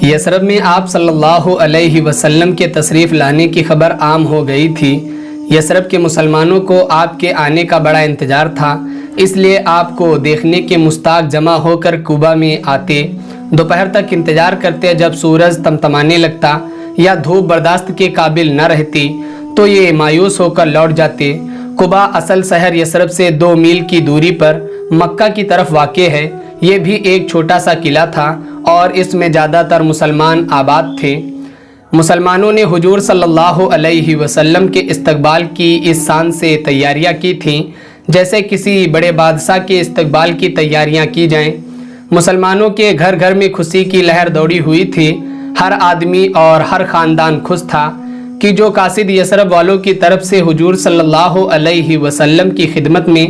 یثرب میں آپ صلی اللہ علیہ وسلم کے تشریف لانے کی خبر عام ہو گئی تھی۔ یثرب کے مسلمانوں کو آپ کے آنے کا بڑا انتظار تھا، اس لیے آپ کو دیکھنے کے مشتاق جمع ہو کر کوبہ میں آتے، دوپہر تک انتظار کرتے۔ جب سورج تمتمانے لگتا یا دھوپ برداشت کے قابل نہ رہتی تو یہ مایوس ہو کر لوٹ جاتے۔ کوبہ اصل شہر یثرب سے 2 میل کی دوری پر مکہ کی طرف واقع ہے۔ یہ بھی ایک چھوٹا سا قلعہ تھا اور اس میں زیادہ تر مسلمان آباد تھے۔ مسلمانوں نے حضور صلی اللہ علیہ وسلم کے استقبال کی اس شان سے تیاریاں کی تھیں جیسے کسی بڑے بادشاہ کے استقبال کی تیاریاں کی جائیں۔ مسلمانوں کے گھر گھر میں خوشی کی لہر دوڑی ہوئی تھی۔ ہر آدمی اور ہر خاندان خوش تھا کہ جو قاصد یثرب والوں کی طرف سے حضور صلی اللہ علیہ وسلم کی خدمت میں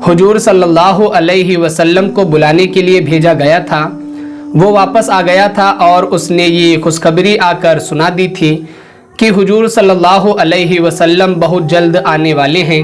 حضور صلی اللہ علیہ وسلم کو بلانے کے لیے بھیجا گیا تھا وہ واپس آ گیا تھا، اور اس نے یہ خوشخبری آ کر سنا دی تھی کہ حضور صلی اللہ علیہ وسلم بہت جلد آنے والے ہیں۔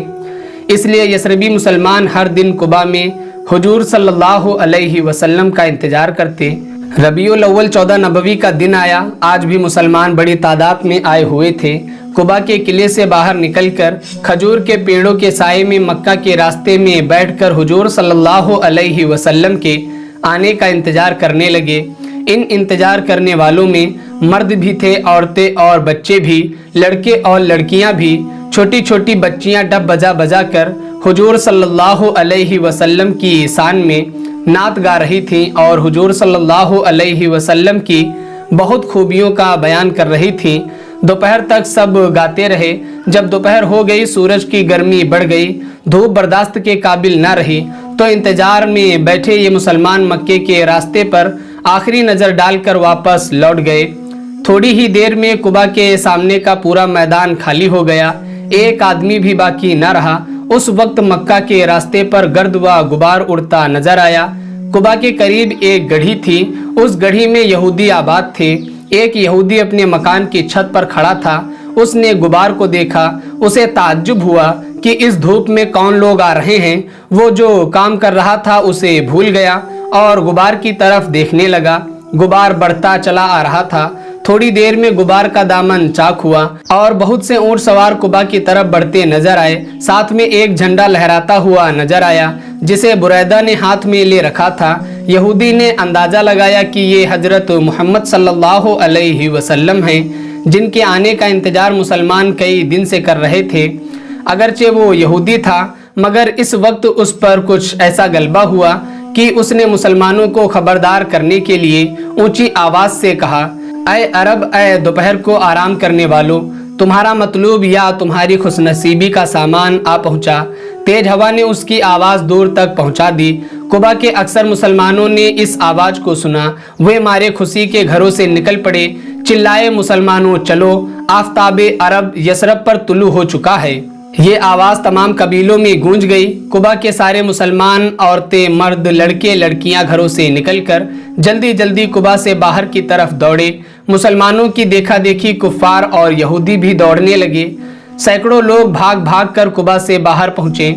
اس لیے یثربی مسلمان ہر دن کوبہ میں حضور صلی اللہ علیہ وسلم کا انتظار کرتے۔ ربیع الاول 14 نبوی کا دن آیا۔ آج بھی مسلمان بڑی تعداد میں آئے ہوئے تھے۔ کوبہ کے قلعے سے باہر نکل کر کھجور کے پیڑوں کے سائے میں مکہ کے راستے میں بیٹھ کر حضور صلی اللہ علیہ وسلم کے آنے کا انتظار کرنے لگے۔ ان انتظار کرنے والوں میں مرد بھی تھے، عورتیں اور بچے بھی، لڑکے اور لڑکیاں بھی۔ چھوٹی چھوٹی بچیاں ڈب بجا بجا کر حضور صلی اللہ علیہ وسلم کی شان میں نعت گا رہی تھیں اور حضور صلی اللہ علیہ وسلم کی بہت خوبیوں کا بیان کر رہی تھیں۔ دوپہر تک سب گاتے رہے۔ جب دوپہر ہو گئی، سورج کی گرمی بڑھ گئی، دھوپ برداشت کے قابل نہ رہی تو انتظار میں بیٹھے یہ مسلمان مکے کے راستے پر آخری نظر ڈال کر واپس لوٹ گئے۔ تھوڑی ہی دیر میں کوبہ کے سامنے کا پورا میدان خالی ہو گیا، ایک آدمی بھی باقی نہ رہا۔ اس وقت مکہ کے راستے پر گرد و غبار اڑتا نظر آیا۔ کوبہ کے قریب ایک گڑھی تھی، اس گڑھی میں یہودی آباد تھے۔ ایک یہودی اپنے مکان کی چھت پر کھڑا تھا، اس نے غبار کو دیکھا، اسے تعجب ہوا کہ اس دھوپ میں کون لوگ آ رہے ہیں۔ وہ جو کام کر رہا تھا اسے بھول گیا اور غبار کی طرف دیکھنے لگا۔ غبار بڑھتا چلا آ رہا تھا۔ تھوڑی دیر میں غبار کا دامن چاک ہوا اور بہت سے اونٹ سوار کوبہ کی طرف بڑھتے نظر آئے۔ ساتھ میں ایک جھنڈا لہراتا ہوا نظر آیا جسے بریدہ نے ہاتھ میں لے رکھا تھا۔ یہودی نے اندازہ لگایا کہ یہ حضرت محمد صلی اللہ علیہ وسلم ہیں جن کے آنے کا انتظار مسلمان کئی دن سے کر رہے تھے۔ اگرچہ وہ یہودی تھا مگر اس وقت اس پر کچھ ایسا غلبہ ہوا کہ اس نے مسلمانوں کو خبردار کرنے کے لیے اونچی آواز سے کہا، اے عرب، اے دوپہر کو آرام کرنے والوں، تمہارا مطلوب یا تمہاری خوش نصیبی کا سامان آ پہنچا۔ تیز ہوا نے اس کی آواز دور تک پہنچا دی۔ کوبہ کے اکثر مسلمانوں نے اس آواز کو سنا، وہ مارے خوشی کے گھروں سے نکل پڑے، چلائے، مسلمانوں چلو، آفتاب عرب یثرب پر طلوع ہو چکا ہے۔ یہ آواز تمام قبیلوں میں گونج گئی۔ کوبہ کے سارے مسلمان، عورتیں، مرد، لڑکے، لڑکیاں گھروں سے نکل کر جلدی جلدی کوبہ سے باہر کی طرف دوڑے۔ مسلمانوں کی دیکھا دیکھی کفار اور یہودی بھی دوڑنے لگے۔ سینکڑوں لوگ بھاگ بھاگ کر کوبہ سے باہر پہنچے۔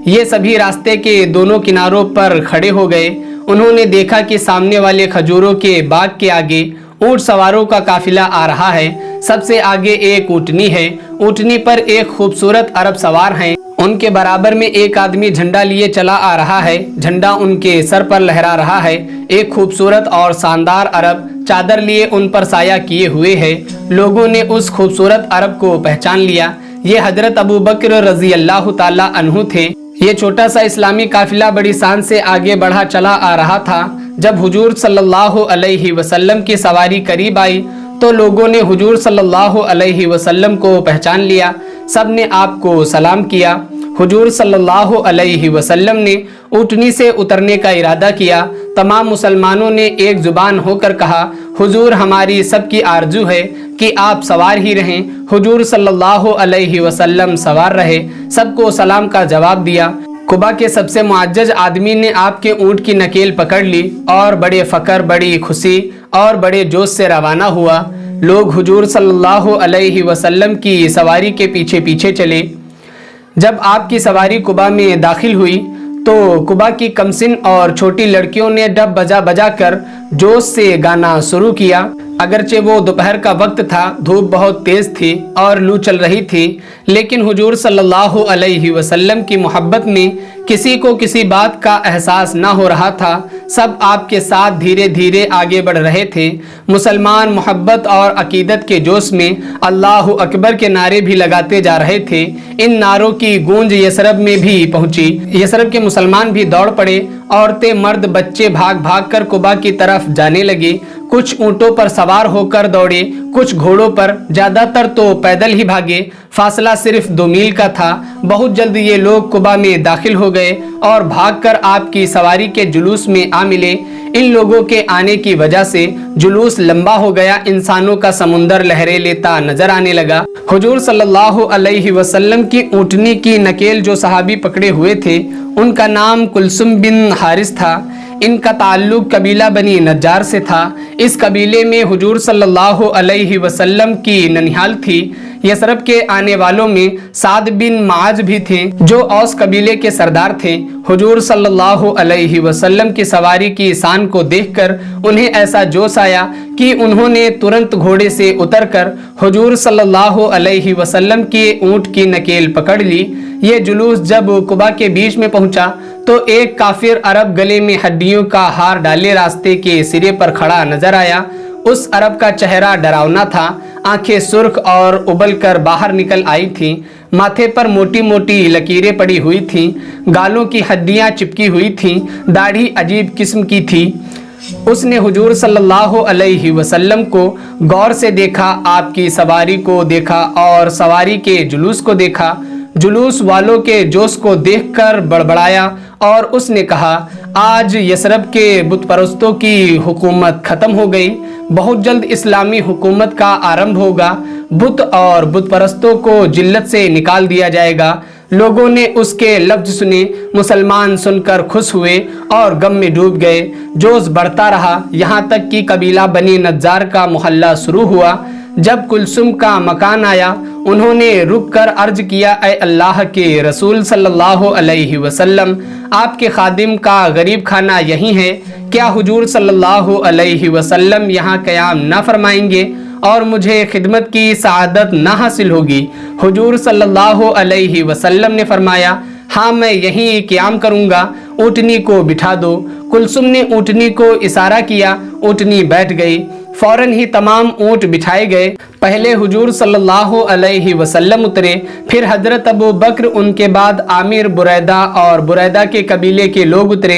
یہ سبھی راستے کے دونوں کناروں پر کھڑے ہو گئے۔ انہوں نے دیکھا کہ سامنے والے کھجوروں کے باغ کے آگے اونٹ سواروں کا قافلہ آ رہا ہے۔ سب سے آگے ایک اونٹنی ہے، اونٹنی پر ایک خوبصورت عرب سوار ہیں۔ ان کے برابر میں ایک آدمی جھنڈا لیے چلا آ رہا ہے، جھنڈا ان کے سر پر لہرا رہا ہے۔ ایک خوبصورت اور شاندار عرب چادر لیے ان پر سایہ کیے ہوئے ہے۔ لوگوں نے اس خوبصورت عرب کو پہچان لیا، یہ حضرت ابو بکر رضی اللہ تعالی عنہ تھے۔ یہ چھوٹا سا اسلامی قافلہ بڑی شان سے آگے بڑھا چلا آ رہا تھا۔ جب حضور صلی اللہ علیہ وسلم کی سواری قریب آئی تو لوگوں نے حضور صلی اللہ علیہ وسلم کو پہچان لیا۔ سب نے آپ کو سلام کیا۔ حضور صلی اللہ علیہ وسلم نے اونٹنی سے اترنے کا ارادہ کیا۔ تمام مسلمانوں نے ایک زبان ہو کر کہا، حضور، ہماری سب کی آرزو ہے کہ آپ سوار ہی رہیں۔ حضور صلی اللہ علیہ وسلم سوار رہے، سب کو سلام کا جواب دیا۔ کوبہ کے سب سے معزز آدمی نے آپ کے اونٹ کی نکیل پکڑ لی اور بڑے فخر، بڑی خوشی اور بڑے جوش سے روانہ ہوا۔ لوگ حضور صلی اللہ علیہ وسلم کی سواری کے پیچھے پیچھے چلے۔ جب آپ کی سواری کوبہ میں داخل ہوئی तो कुबा की कमसिन और छोटी लड़कियों ने डब बजा बजा कर जोश से गाना शुरू किया। अगरचे वो दोपहर का वक्त था, धूप बहुत तेज थी और लू चल रही थी, लेकिन हुजूर सल्लल्लाहु अलैहि वसल्लम की मोहब्बत में किसी को किसी बात का एहसास ना हो रहा था। सब आपके साथ धीरे धीरे आगे बढ़ रहे थे। मुसलमान मोहब्बत और अकीदत के जोश में अल्लाहु अकबर के नारे भी लगाते जा रहे थे। इन नारों की गूंज यसरब में भी पहुंची। यसरब के मुसलमान भी दौड़ पड़े। औरतें, मर्द, बच्चे भाग भाग कर कुबा की तरफ जाने लगे। कुछ ऊंटों पर सवार होकर दौड़े, कुछ घोड़ों पर, ज्यादातर तो पैदल ही भागे। फासला सिर्फ 2 मील का था। बहुत जल्द ये लोग कुबा में दाखिल हो गए और भागकर आपकी सवारी के जुलूस में आ मिले। इन लोगों के आने की वजह से जुलूस लंबा हो गया। इंसानों का समुंदर लहरें लेता नजर आने लगा। हुजूर सल्लल्लाहु अलैहि वसल्लम की ऊँटनी की नकेल जो सहाबी पकड़े हुए थे, उनका नाम कुलसुम बिन हारिस था। इनका ताल्लुक कबीला बनी नज्जार से था। इस कबीले में हुजूर सल्लल्लाहु अलैहि वसल्लम की ननिहाल थी। यसरब के आने वालों में साद बिन माज भी थे, जो औस कबीले के सरदार थे। हुजूर सल्लल्लाहु अलैहि वसल्लम की सवारी की शान को देखकर उन्हें ऐसा जोश आया कि उन्होंने तुरंत घोड़े से उतरकर हुजूर सल्लल्लाहु अलैहि वसल्लम के ऊंट की नकेल पकड़ ली। ये जुलूस जब कुबा के बीच में पहुंचा तो एक काफिर अरब गले में हड्डियों का हार डाले रास्ते के सिरे पर खड़ा नजर आया। उस अरब का चेहरा डरावना था। आंखें सुर्ख और उबल कर बाहर निकल आई थीं। माथे पर मोटी मोटी लकीरें पड़ी हुई थीं। गालों की हड्डियां चिपकी हुई थीं। दाढ़ी अजीब किस्म की थी। उसने हुजूर सल्लल्लाहु अलैहि वसल्लम को गौर से देखा, आपकी सवारी को देखा और सवारी के जुलूस को देखा। जुलूस वालों के जोश को देखकर बड़बड़ाया और उसने कहा, आज यसरब के बुत परस्तों की हुकूमत खत्म हो गई। बहुत जल्द इस्लामी हुकूमत का आरंभ होगा। बुत और बुत परस्तों को जिल्लत से निकाल दिया जाएगा। लोगों ने उसके लफ्ज सुने। मुसलमान सुनकर खुश हुए और गम में डूब गए। जोश बढ़ता रहा, यहाँ तक कि कबीला बनी नज्जार का मोहल्ला शुरू हुआ। जब कुलसुम का मकान आया, उन्होंने रुक कर अर्ज किया, ऐ अल्लाह के रसूल सल्लल्लाहु अलैहि वसल्लम, आपके खादिम का गरीब खाना यही है। क्या हुजूर सल्लल्लाहु अलैहि वसल्लम यहाँ क़याम ना फरमाएंगे और मुझे खिदमत की सआदत ना हासिल होगी? हुजूर सल्लल्लाहु अलैहि वसल्लम ने फरमाया, हाँ, मैं यहीं क़याम करूँगा। ऊँटनी को बिठा दो। कुलसुम ने ऊँटनी को इशारा किया। ऊँटनी बैठ गई। फौरन ही तमाम ऊँट बिठाए गए। पहले हुजूर सल्लल्लाहु अलैहि वसल्लम उतरे, फिर हजरत अबू बकर, उनके बाद आमिर, बुरैदा और बुरैदा के कबीले के लोग उतरे।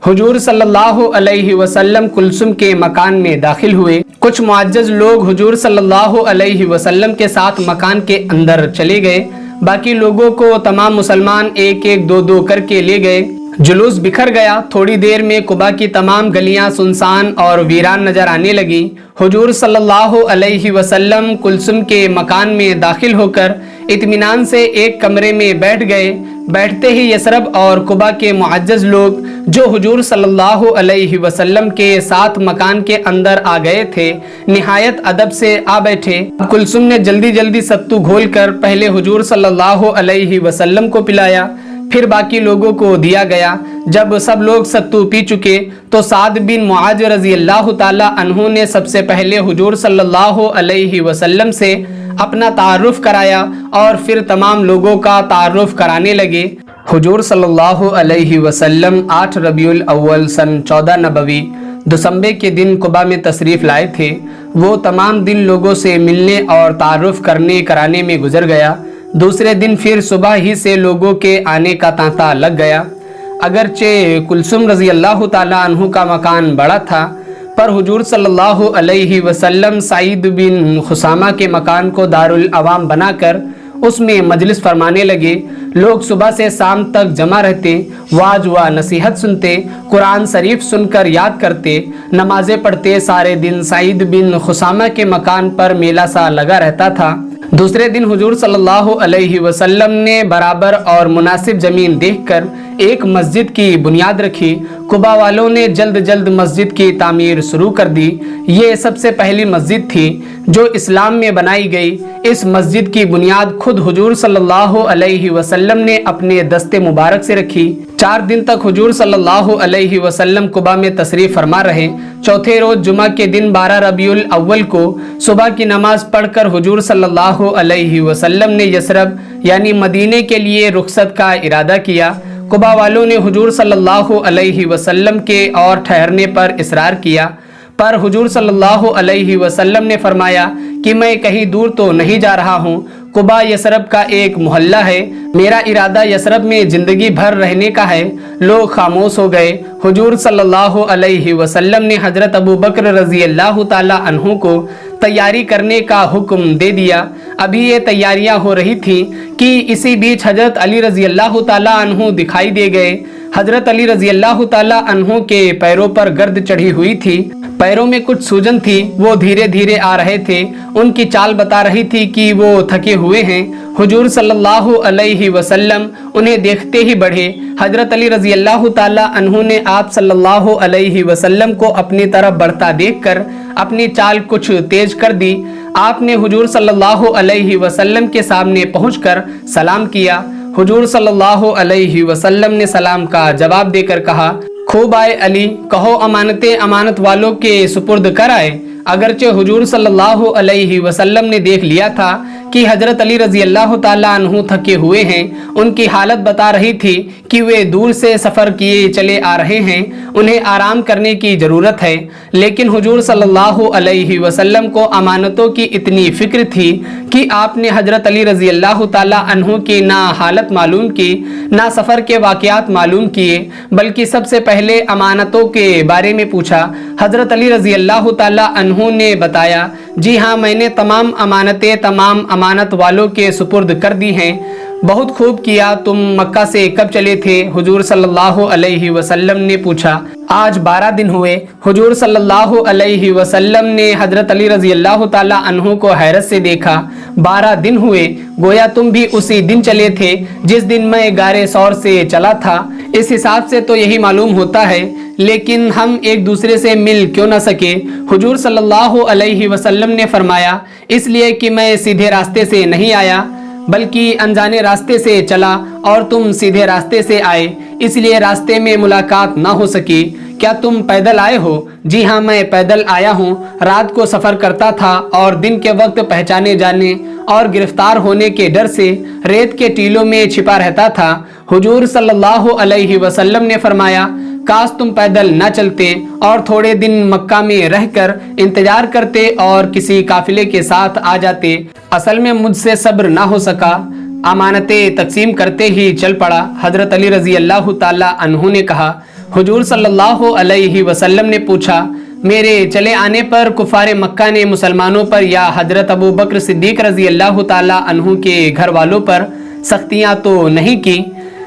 हुजूर सल्लल्लाहु अलैहि वसल्लम कुलसुम के मकान में दाखिल हुए। कुछ मुअज्जज लोग हुजूर सल्लल्लाहु अलैहि वसल्लम के साथ मकान के अंदर चले गए। बाकी लोगों को तमाम मुसलमान एक एक दो दो करके ले गए। जुलूस बिखर गया। थोड़ी देर में कुबा की तमाम गलियां सुनसान और वीरान नजर आने लगी। हुजूर सल्लल्लाहु अलैहि वसल्लम कुलसुम के मकान में दाखिल होकर इत्मीनान से एक कमरे में बैठ गए। बैठते ही यसरब और कुबा के मुअज्जज लोग जो हुजूर सल्लल्लाहु अलैहि वसल्लम के साथ मकान के अंदर आ गए थे, निहायत अदब से आ बैठे। कुलसुम ने जल्दी जल्दी सत्तू घोलकर पहले हुजूर सल्लल्लाहु अलैहि वसल्लम को पिलाया, फिर बाकी लोगों को दिया गया। जब सब लोग सत्तू पी चुके तो साद बिन मुआज रजी अल्लाह ताला अन्हु ने सबसे पहले हुजूर सल्लल्लाहु अलैहि वसल्लम से अपना तारुफ कराया और फिर तमाम लोगों का तारुफ कराने लगे। हुजूर सल्लल्लाहु अलैहि वसल्लम 8 रबीउल अव्वल सन 14 नबवी दिसंबर के दिन कुबा में तशरीफ़ लाए थे। वो तमाम दिन लोगों से मिलने और तारुफ करने कराने में गुजर गया। दूसरे दिन फिर सुबह ही से लोगों के आने का तांता लग गया। अगरचे कुलसुम रजी अल्लाह ताला अन्हु का मकान बड़ा था, पर हुजूर सल्लल्लाहु अलैहि वसल्लम सईद बिन खुसामा के मकान को दारुल अवाम बनाकर उसमें मजलिस फरमाने लगे। लोग सुबह से शाम तक जमा रहते, वाज व नसीहत सुनते, कुरान शरीफ सुनकर याद करते, नमाजें पढ़ते। सारे दिन सईद बिन खुसामा के मकान पर मेला सा लगा रहता था। दूसरे दिन हुजूर सल्लल्लाहु अलैहि वसल्लम ने बराबर और मुनासिब ज़मीन देखकर एक मस्जिद की बुनियाद रखी। कुबा वालों ने जल्द जल्द मस्जिद की तामीर शुरू कर दी। ये सबसे पहली मस्जिद थी जो इस्लाम में बनाई गई। इस मस्जिद की बुनियाद खुद हुजूर सल्लल्लाहु अलैहि वसल्लम ने अपने दस्ते मुबारक से रखी। 4 दिन तक हुजूर सल्लल्लाहु अलैहि वसल्लम कुबा में तशरीफ फरमा रहे। चौथे रोज जुमा के दिन 12 रबीउल अव्वल को सुबह की नमाज पढ़कर हुजूर सल्लल्लाहु अलैहि वसल्लम ने यसरब यानी मदीने के लिए रुखसत का इरादा किया। कुबा वालों ने हुजूर सल्लल्लाहु अलैहि वसल्लम के और ठहरने पर इसरार किया, पर हुजूर सल्लल्लाहु अलैहि वसल्लम ने फरमाया कि मैं कहीं दूर तो नहीं जा रहा हूँ। कुबा यसरब का एक मोहल्ला है। मेरा इरादा यसरब में जिंदगी भर रहने का है। लोग खामोश हो गए। हुजूर सल्लल्लाहु अलैहि वसल्लम ने हजरत अबू बकर रजी अल्लाह ताला अन्हु को तैयारी करने का हुक्म दे दिया। अभी ये तैयारियां हो रही थी कि इसी बीच हजरत अली रजी अल्लाह ताला अन्हु दिखाई दे गए। हजरत अली रजी अल्लाह ताला अन्हु के पैरों पर गर्द चढ़ी हुई थी। पैरों में कुछ सूजन थी। वो धीरे धीरे आ रहे थे। उनकी चाल बता रही थी कि वो थके हुए हैं। हुजूर सल्लल्लाहु अलैहि वसल्लम उन्हें देखते ही बढ़े। हजरत अली रजी अल्लाह ताला अन्हु ने आप सल्लल्लाहु अलैहि वसल्लम को अपनी तरफ बढ़ता देखकर अपनी चाल कुछ तेज कर दी। आपने हुजूर सल्लल्लाहु अलैहि वसल्लम के सामने पहुंचकर सलाम किया। हुजूर सल्लल्लाहु अलैहि वसल्लम ने सलाम का जवाब देकर कहा, खूब आए अली, कहो अमानतें अमानत वालों के सुपुर्द कर आए। अगरचे हुजूर सल्लल्लाहु अलैहि वसल्लम ने देख लिया था कि हजरत अली रजी अल्लाह ताला अन्हु थके हुए हैं। उनकी हालत बता रही थी कि वे दूर से सफ़र किए चले आ रहे हैं, उन्हें आराम करने की ज़रूरत है। लेकिन हुजूर सल्लल्लाहु अलैहि वसल्लम को अमानतों की इतनी फ़िक्र थी कि आपने हजरत अली रजी अल्लाह ताला अन्हु की ना हालत मालूम की, ना सफ़र के वाक़यात मालूम किए, बल्कि सबसे पहले अमानतों के बारे में पूछा। हजरत अली रजी अल्लाह ताला अन्हु ने बताया, जी हाँ, मैंने तमाम अमानतें तमाम अमानत वालों के सुपुर्द कर दी हैं। बहुत खूब किया। तुम मक्का से कब चले थे? हुजूर सल्लल्लाहु अलैहि वसल्लम ने पूछा। आज 12 दिन हुए। हुजूर सल्लल्लाहु अलैहि वसल्लम ने हजरत अली रजी अल्लाह ताला अन्हु को हैरत से देखा। 12 दिन हुए? गोया तुम भी उसी दिन चले थे जिस दिन मैं गारे सौर से चला था। इस हिसाब से तो यही मालूम होता है, लेकिन हम एक दूसरे से मिल क्यों न सके? हुजूर सल्लल्लाहु अलैहि वसल्लम ने फरमाया, इसलिए कि मैं सीधे रास्ते से नहीं आया बल्कि अनजाने रास्ते से चला और तुम सीधे रास्ते से आए, इसलिए रास्ते में मुलाकात ना हो सकी। क्या तुम पैदल आए हो? जी हाँ, मैं पैदल आया हूँ। रात को सफ़र करता था और दिन के वक्त पहचाने जाने और गिरफ्तार होने के डर से रेत के टीलों में छिपा रहता था। हुजूर सल्लल्लाहु अलैहि वसल्लम ने फरमाया, काश तुम पैदल न चलते और थोड़े दिन मक्का में रहकर इंतजार करते और किसी काफिले के साथ आ जाते। असल में मुझसे सब्र ना हो सका। अमानतें तकसीम करते ही चल पड़ा। हजरत अली रजी अल्लाह ताला अन्हु ने कहा। हुजूर सल्लल्लाहु अलैहि वसल्लम ने पूछा, मेरे चले आने पर कुफारे मक्का ने मुसलमानों पर या हजरत अबू बकर सिद्दीक रजी अल्लाह ताला अन्हु के घर वालों पर सख्तियाँ तो नहीं की?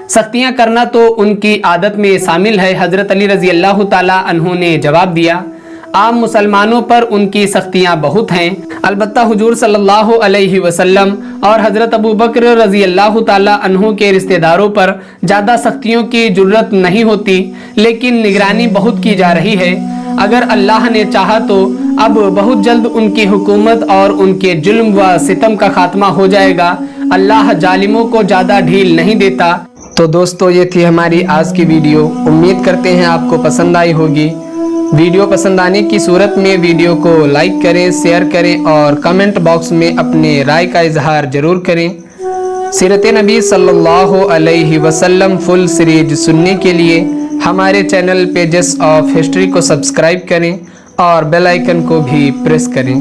सख्तियाँ करना तो उनकी आदत में शामिल है। हजरत अली रजी अल्लाह ताला अन्हु ने जवाब दिया, आम मुसलमानों पर उनकी सख्तियाँ बहुत हैं। अलबत्ता हुजूर सल्लल्लाहु अलैहि वसल्लम और हजरत अबू बकर रजी अल्लाह ताला अन्हु के रिश्तेदारों पर ज़्यादा सख्तियों की जरूरत नहीं होती, लेकिन निगरानी बहुत की जा रही है। अगर अल्लाह ने चाहा तो अब बहुत जल्द उनकी हुकूमत और उनके जुल्म व सितम का खात्मा हो जाएगा। अल्लाह जालिमों को ज़्यादा ढील नहीं देता। तो दोस्तों, ये थी हमारी आज की वीडियो। उम्मीद करते हैं आपको पसंद आई होगी। वीडियो पसंद आने की सूरत में वीडियो को लाइक करें, शेयर करें और कमेंट बॉक्स में अपने राय का इजहार ज़रूर करें। सीरत नबी सल्लल्लाहु अलैहि वसल्लम फुल सीरीज सुनने के लिए हमारे चैनल पेजेस ऑफ हिस्ट्री को सब्सक्राइब करें और बेल आइकन को भी प्रेस करें।